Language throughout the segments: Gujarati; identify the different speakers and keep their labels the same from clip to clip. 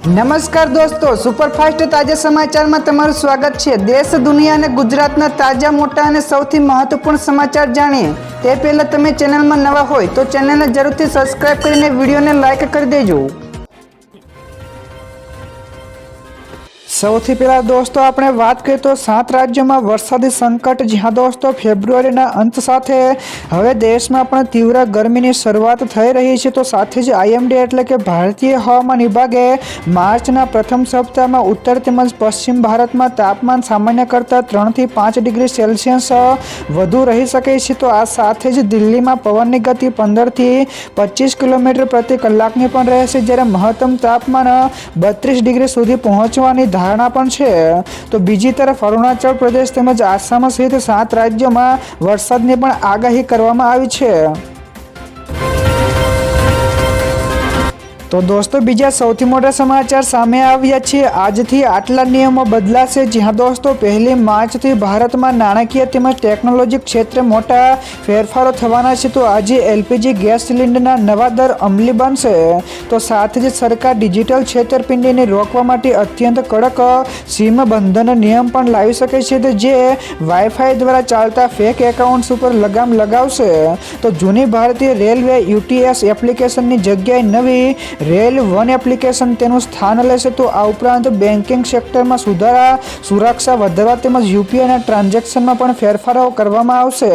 Speaker 1: નમસ્કાર દોસ્તો, સુપરફાસ્ટ તાજા સમાચારમાં તમારું સ્વાગત છે। દેશ, દુનિયા અને ગુજરાતના તાજા, મોટા અને સૌથી મહત્વપૂર્ણ સમાચાર જાણીએ તે પહેલા તમે ચેનલમાં નવા હોય તો ચેનલને જરૂરથી સબસ્ક્રાઇબ કરીને વિડીયોને લાઇક કરી દેજો। સૌથી પહેલા દોસ્તો આપણે વાત કરીએ તો 7 રાજ્યોમાં વરસાદી સંકટ। જ્યાં દોસ્તો ફેબ્રુઆરીના અંત સાથે હવે દેશમાં પણ તીવ્ર ગરમીની શરૂઆત થઈ રહી છે। તો સાથે જ IMD એટલે કે ભારતીય હવામાન વિભાગે માર્ચના પ્રથમ સપ્તાહમાં ઉત્તર તેમજ પશ્ચિમ ભારતમાં તાપમાન સામાન્ય કરતાં 3 થી 5 ડિગ્રી સેલ્સિયસ વધુ રહી શકે છે। તો આ સાથે જ દિલ્હીમાં પવનની ગતિ 15 થી 25 કિલોમીટર પ્રતિ કલાકની પણ રહેશે, જ્યારે મહત્તમ તાપમાન 32 ડિગ્રી સુધી પહોંચવાની ધારણા પણ છે। તો બીજી તરફ અરુણાચલ પ્રદેશ તેમજ આસામ સહિત 7 રાજ્યોમાં વરસાદની પણ આગાહી કરવામાં આવી છે। તો દોસ્તો બીજા સૌથી મોટા સમાચાર સામે આવ્યા છે। આજથી આટલા નિયમો બદલાશે। જ્યાં દોસ્તો 1 માર્ચથી ભારતમાં નાણાકીય તેમજ ટેકનોલોજી ક્ષેત્રે મોટા ફેરફારો થવાના છે। તો આજે LPG ગેસ સિલિન્ડરના નવા દર અમલી બનશે। તો સાથે જ સરકાર ડિજિટલ છેતરપિંડીને રોકવા માટે અત્યંત કડક સીમ બંધન નિયમ પણ લાવી શકે છે, તો જે વાઈફાઈ દ્વારા ચાલતા ફેક એકાઉન્ટ્સ ઉપર લગામ લગાવશે। તો જૂની ભારતીય રેલવે UTS એપ્લિકેશનની જગ્યાએ નવી રેલ વન એપ્લિકેશન તેનું સ્થાન લેશે। તો આ ઉપરાંત બેન્કિંગ સેક્ટરમાં સુધારા, સુરક્ષા વધારવા તેમજ UPIના ટ્રાન્ઝેક્શનમાં પણ ફેરફારો કરવામાં આવશે।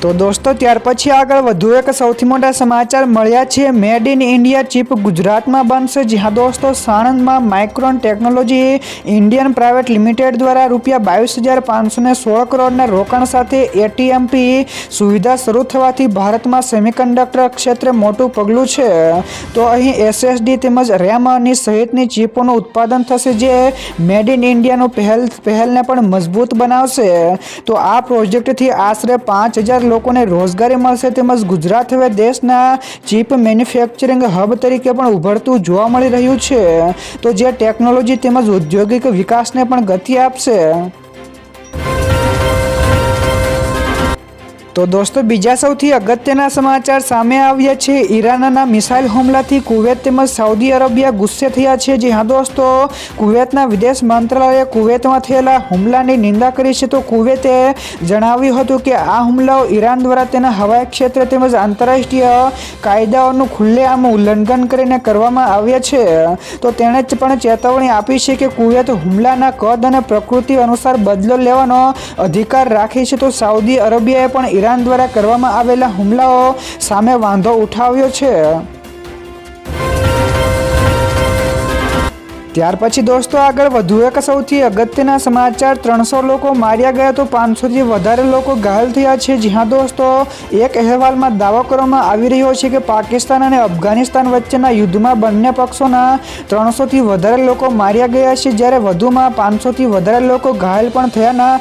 Speaker 1: તો દોસ્તો ત્યાર પછી આગળ વધુ એક સૌથી મોટા સમાચાર મળ્યા છે। મેડ ઇન ઇન્ડિયા ચિપ ગુજરાતમાં બનશે। જ્યાં દોસ્તો સાણંદમાં Micron Technology Indian Private Limited દ્વારા ₹22,516 કરોડના રોકાણ સાથે ATMP સુવિધા શરૂ થવાથી ભારતમાં સેમિકન્ડક્ટર ક્ષેત્રે મોટું પગલું છે। તો અહીં SSD તેમજ RAM સહિતની ચિપોનું ઉત્પાદન થશે, જે મેડ ઇન ઇન્ડિયાનું પહેલને પણ મજબૂત બનાવશે। તો આ પ્રોજેક્ટથી આશરે 5,000 લોકોને રોજગારી મળશે તેમજ ગુજરાત હવે દેશના ચીપ મેન્યુફેક્ચરિંગ હબ તરીકે પણ ઉભરતું જોવા મળી રહ્યું છે, તો જે ટેકનોલોજી તેમજ ઔદ્યોગિક વિકાસને પણ ગતિ આપશે। તો દોસ્તો બીજા સૌથી અગત્યના સમાચાર સામે આવ્યા છે। ઈરાનના મિસાઇલ હુમલાથી કુવૈત તેમજ સાઉદી અરેબિયા ગુસ્સે થયા છે। જ્યાં દોસ્તો કુવૈતના વિદેશ મંત્રાલયે કુવૈતમાં થયેલા હુમલાની નિંદા કરી છે। તો કુવૈતે જણાવ્યું હતું કે આ હુમલાઓ ઈરાન દ્વારા તેના હવાઈ ક્ષેત્ર તેમજ આંતરરાષ્ટ્રીય કાયદાઓનું ખુલ્લેઆમ ઉલ્લંઘન કરીને કરવામાં આવ્યા છે। તો તેણે પણ ચેતવણી આપી છે કે કુવૈત હુમલાના કદ અને પ્રકૃતિ અનુસાર બદલો લેવાનો અધિકાર રાખે છે। તો સાઉદી અરેબિયાએ પણ ઈરાન દ્વારા કરવામાં આવેલા હુમલાઓ સામે વાંધો ઉઠાવ્યો છે। ત્યાર પછી દોસ્તો આગળ વધુ એક સૌથી અગત્યના સમાચાર। 300 લોકો માર્યા ગયા તો 500થી વધારે લોકો ઘાયલ થયા છે। જ્યાં દોસ્તો એક અહેવાલમાં દાવો કરવામાં આવી રહ્યો છે કે પાકિસ્તાન અને અફઘાનિસ્તાન વચ્ચેના યુદ્ધમાં બંને પક્ષોના 300થી વધારે લોકો માર્યા ગયા છે, જ્યારે વધુમાં 500થી વધારે લોકો ઘાયલ પણ થયાના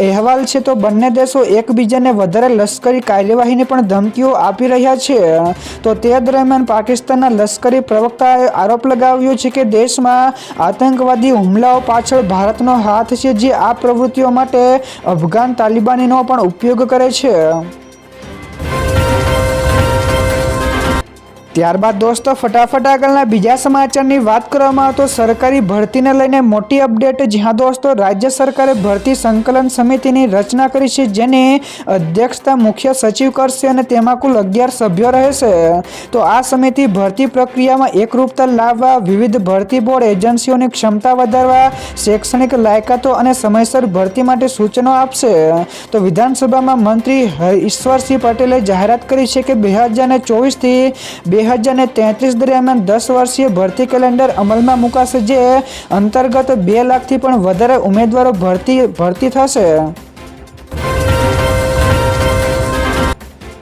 Speaker 1: અહેવાલ છે। તો બંને દેશો એકબીજાને વધારે લશ્કરી કાર્યવાહીની પણ ધમકીઓ આપી રહ્યા છે। તો તે દરમિયાન પાકિસ્તાનના લશ્કરી પ્રવક્તાએ આરોપ લગાવ્યો છે કે દેશમાં આતંકવાદી હુમલાઓ પાછળ ભારતનો હાથ છે, જે આ પ્રવૃત્તિઓ માટે અફઘાન તાલિબાનીનો પણ ઉપયોગ કરે છે। ત્યારબાદ દોસ્તો ફટાફટ આગળના બીજા સમાચારની વાત કરવામાં આવે તો સરકારી ભરતીને લઈને મોટી અપડેટ। જ્યાં દોસ્તો રાજ્ય સરકારે ભરતી સંકલન સમિતિની રચના કરી છે, જેની અધ્યક્ષતા મુખ્ય સચિવ કરશે અને તેમાં કુલ 11 સભ્યો રહેશે। તો આ સમિતિ ભરતી પ્રક્રિયામાં એકરૂપતા લાવવા, વિવિધ ભરતી બોર્ડ એજન્સીઓની ક્ષમતા વધારવા, શૈક્ષણિક લાયકાતો અને સમયસર ભરતી માટે સૂચનો આપશે। તો વિધાનસભામાં મંત્રી ઈશ્વરસિંહ પટેલે જાહેરાત કરી છે કે 2024 થી 2033 દરમિયાન 10 વર્ષીય ભરતી કેલેન્ડર અમલમાં મુકાશે, જે અંતર્ગત 2 લાખથી પણ વધારે ઉમેદવારો ભરતી થશે।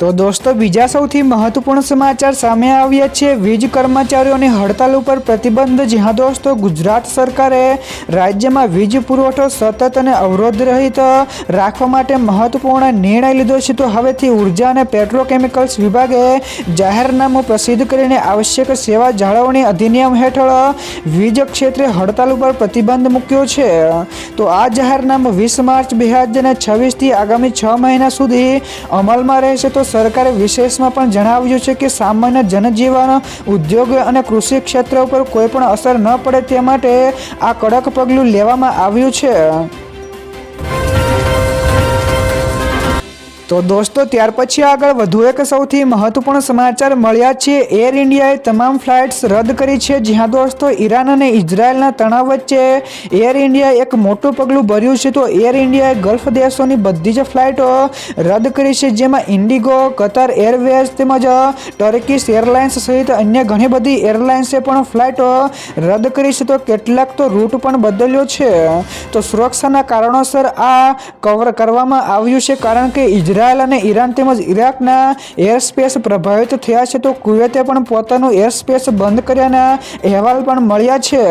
Speaker 1: તો દોસ્તો બીજા સૌથી મહત્વપૂર્ણ સમાચાર સામે આવ્યા છે। વીજ કર્મચારીઓની હડતાલ ઉપર પ્રતિબંધ। જ્યાં દોસ્તો ગુજરાત સરકારે રાજ્યમાં વીજ પુરવઠો સતત અને અવરોધ રહિત રાખવા માટે મહત્વપૂર્ણ નિર્ણય લીધો છે। તો હવેથી ઉર્જા અને પેટ્રોકેમિકલ્સ વિભાગે જાહેરનામું પ્રસિદ્ધ કરીને આવશ્યક સેવા જાળવણી અધિનિયમ હેઠળ વીજ ક્ષેત્રે હડતાલ ઉપર પ્રતિબંધ મૂક્યો છે। તો આ જાહેરનામું 20 માર્ચ 2026 થી આગામી 6 મહિના સુધી અમલમાં રહેશે। તો સરકારે વિશેષમાં પણ જણાવ્યું છે કે સામાન્ય જનજીવન, ઉદ્યોગ અને કૃષિ ક્ષેત્ર ઉપર કોઈ પણ અસર ન પડે તે માટે આ કડક પગલું લેવામાં આવ્યું છે. તો દોસ્તો ત્યાર પછી આગળ વધુ એક સૌથી મહત્વપૂર્ણ સમાચાર મળ્યા છે. એર ઇન્ડિયાએ તમામ ફ્લાઇટ્સ રદ કરી છે. જ્યાં દોસ્તો ઈરાન અને ઇઝરાયલના તણાવ વચ્ચે એર ઇન્ડિયાએ એક મોટું પગલું ભર્યું છે. તો એર ઇન્ડિયાએ ગલ્ફ દેશોની બધી જ ફ્લાઇટો રદ કરી છે, જેમાં ઇન્ડિગો, કતાર એરવેઝ તેમજ ટર્કીશ એરલાઇન્સ સહિત અન્ય ઘણી બધી એરલાઇન્સે પણ ફ્લાઇટો રદ કરી છે. તો કેટલાક તો રૂટ પણ બદલ્યો છે. તો સુરક્ષાના કારણોસર આ કવર કરવામાં આવ્યું છે, કારણ કે ઇઝરાયલ અને ઈરાન તેમજ ઇરાકના એરસ્પેસ પ્રભાવિત થયા છે. તો કુવૈતે પણ પોતાનું એરસ્પેસ બંધ કર્યાના અહેવાલ પણ મળ્યા છે.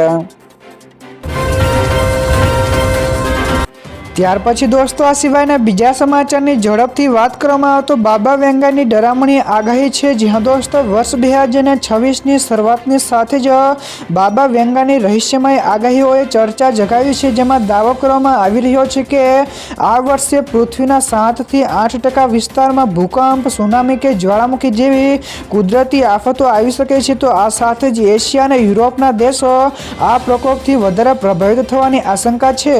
Speaker 1: ત્યાર પછી દોસ્તો આ સિવાયના બીજા સમાચારની ઝડપથી વાત કરવામાં આવે તો બાબા વેંગાની ડરામણી આગાહી છે. જ્યાં દોસ્તો વર્ષ 2026ની શરૂઆતની સાથે જ બાબા વેંગાની રહસ્યમય આગાહીઓએ ચર્ચા જગાવી છે, જેમાં દાવો કરવામાં આવી રહ્યો છે કે આ વર્ષે પૃથ્વીના 7થી 8% વિસ્તારમાં ભૂકંપ, સુનામી કે જ્વાળામુખી જેવી કુદરતી આફતો આવી શકે છે. તો આ સાથે જ એશિયા અને યુરોપના દેશો આ પ્રકોપથી વધારે પ્રભાવિત થવાની આશંકા છે.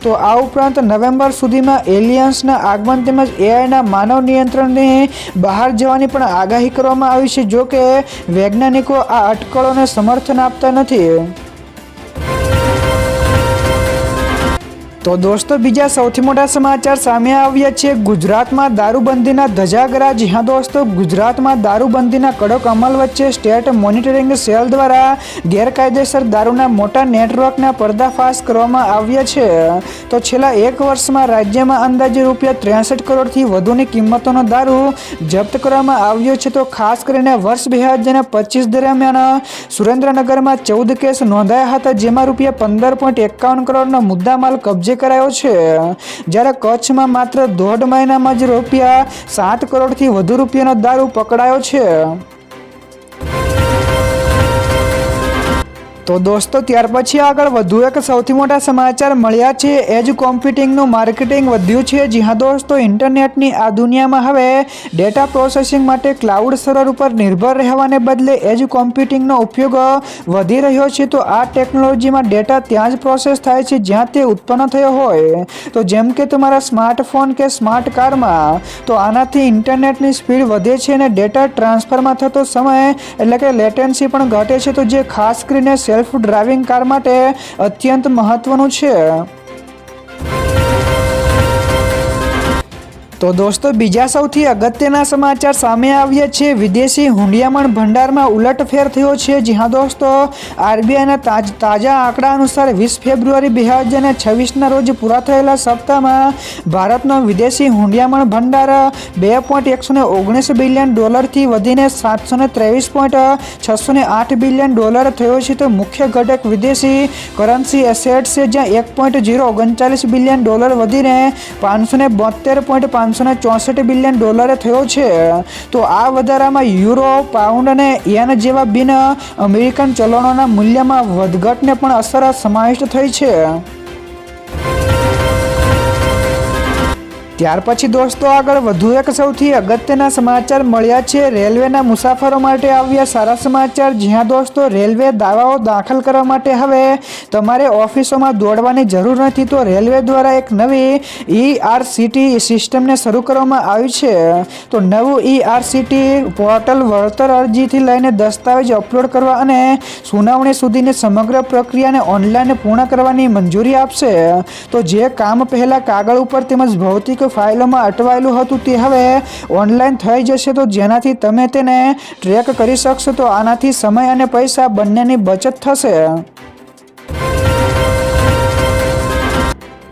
Speaker 1: તો આ ઉપરાંત નવેમ્બર સુધીમાં એલિયન્સના આગમન તેમજ એઆઈના માનવ નિયંત્રણની બહાર જવાની પણ આગાહી કરવામાં આવી છે. જો કે વૈજ્ઞાનિકો આ અટકળોને સમર્થન આપતા નથી. તો દોસ્તો બીજા સૌથી મોટા સમાચાર સામે આવ્યા છે. ગુજરાતમાં દારૂબંધીના ધજાગરા. જ્યાં દોસ્તો ગુજરાતમાં દારૂબંધીના કડક અમલ વચ્ચે સ્ટેટ મોનિટરિંગ સેલ દ્વારા ગેરકાયદેસર દારૂના મોટા નેટવર્કના પર્દાફાશ કરવામાં આવ્યા છે. તો છેલ્લા એક વર્ષમાં રાજ્યમાં અંદાજે ₹63 કરોડથી વધુની કિંમતોનો દારૂ જપ્ત કરવામાં આવ્યો છે. તો ખાસ કરીને વર્ષ 2025 દરમિયાન સુરેન્દ્રનગરમાં 14 કેસ નોંધાયા હતા, જેમાં ₹15.51 કરોડનો મુદ્દામાલ કબજે કરાયો છે. જ્યારે કચ્છમાં માત્ર 1.5 મહિનામાં જ ₹7 કરોડથી વધુ રૂપિયાનો દારૂ પકડાયો છે. તો દોસ્તો ત્યાર પછી આગળ વધુ એક સૌથી મોટા સમાચાર મળ્યા છે. એજ કોમ્પ્યુટિંગનું માર્કેટિંગ વધ્યું છે. જ્યાં દોસ્તો ઇન્ટરનેટની આ દુનિયામાં હવે ડેટા પ્રોસેસિંગ માટે ક્લાઉડ સર્વર ઉપર નિર્ભર રહેવાને બદલે એજ કોમ્પ્યુટિંગનો ઉપયોગ વધી રહ્યો છે. તો આ ટેકનોલોજીમાં ડેટા ત્યાં જ પ્રોસેસ થાય છે જ્યાં તે ઉત્પન્ન થયો હોય. તો જેમ કે તમારા સ્માર્ટફોન કે સ્માર્ટ કારમાં. તો આનાથી ઇન્ટરનેટની સ્પીડ વધે છે અને ડેટા ટ્રાન્સફરમાં થતો સમય એટલે કે લેટન્સી પણ ઘટે છે. તો જે ખાસ કરીને સેલ્ફ ડ્રાઇવિંગ કાર માટે અત્યંત મહત્વનું છે. તો દોસ્તો બીજા સૌથી અગત્યના સમાચાર સામે આવ્યા છે. વિદેશી હુંડિયામણ ભંડારમાં ઉલટફેર થયો છે. જ્યાં દોસ્તો આરબીઆઈના તાજા આંકડા અનુસાર 20 ફેબ્રુઆરી 2026ના રોજ પૂરા થયેલા સપ્તાહમાં ભારતનો વિદેશી હુંડિયામણ ભંડાર $2.119 બિલિયન થી વધીને $723.608 બિલિયન થયો છે. તો મુખ્ય ઘટક વિદેશી કરન્સી એસેટ્સ છે, જ્યાં $1.039 બિલિયન વધીને $564.564 બિલિયન થયો છે. તો આ વધારામાં યુરો, પાઉન્ડ અને યેન જેવા બિન અમેરિકન ચલણોના મૂલ્યમાં વધઘટને પણ અસર સમાવિષ્ટ થઈ છે. ત્યાર પછી દોસ્તો આગળ વધુ એક સૌથી અગત્યના સમાચાર મળ્યા છે. રેલવેના મુસાફરો માટે આવ્યા સારા સમાચાર. જ્યાં દોસ્તો રેલવે દાવાઓ દાખલ કરવા માટે હવે તમારે ઓફિસોમાં દોડવાની જરૂર નથી. તો રેલવે દ્વારા એક નવી ERCT સિસ્ટમને શરૂ કરવામાં આવી છે. તો નવું ERCT પોર્ટલ વળતર અરજીથી લઈને દસ્તાવેજ અપલોડ કરવા અને સુનાવણી સુધીની સમગ્ર પ્રક્રિયાને ઓનલાઈન પૂર્ણ કરવાની મંજૂરી આપશે. તો જે કામ પહેલા કાગળ ઉપર તેમજ ભૌતિક ફાઇલોમાં અટવાયેલું હતું તે હવે ઓનલાઈન થઈ જશે. તો જેનાથી તમે તેને ટ્રેક કરી શકશો. તો આનાથી સમય અને પૈસા બંનેની બચત થશે.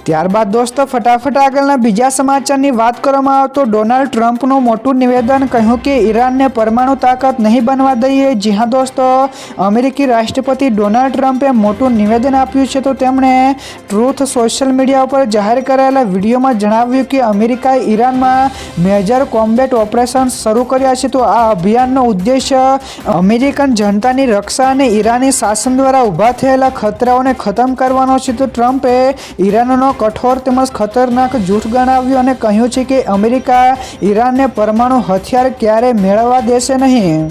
Speaker 1: ત્યારબાદ દોસ્તો ફટાફટ આગળના બીજા સમાચારની વાત કરવામાં આવે તો ડોનાલ્ડ ટ્રમ્પનું મોટું નિવેદન, કહ્યું કે ઈરાનને પરમાણુ તાકાત નહીં બનવા દઈએ. જી હા દોસ્તો, અમેરિકી રાષ્ટ્રપતિ ડોનાલ્ડ ટ્રમ્પે મોટું નિવેદન આપ્યું છે. તો તેમણે ટ્રુથ સોશિયલ મીડિયા ઉપર જાહેર કરાયેલા વિડીયોમાં જણાવ્યું કે અમેરિકાએ ઈરાનમાં મેજર કોમ્બેટ ઓપરેશન્સ શરૂ કર્યા છે. તો આ અભિયાનનો ઉદ્દેશ્ય અમેરિકન જનતાની રક્ષા અને ઈરાની શાસન દ્વારા ઊભા થયેલા ખતરાઓને ખતમ કરવાનો છે. તો ટ્રમ્પે ઈરાનનો કઠોર તેમજ ખતરનાક જૂઠ ગણાવ્યું અને કહ્યું છે કે અમેરિકા ઈરાનને પરમાણુ હથિયાર ક્યારેય મેળવવા દેશે નહીં.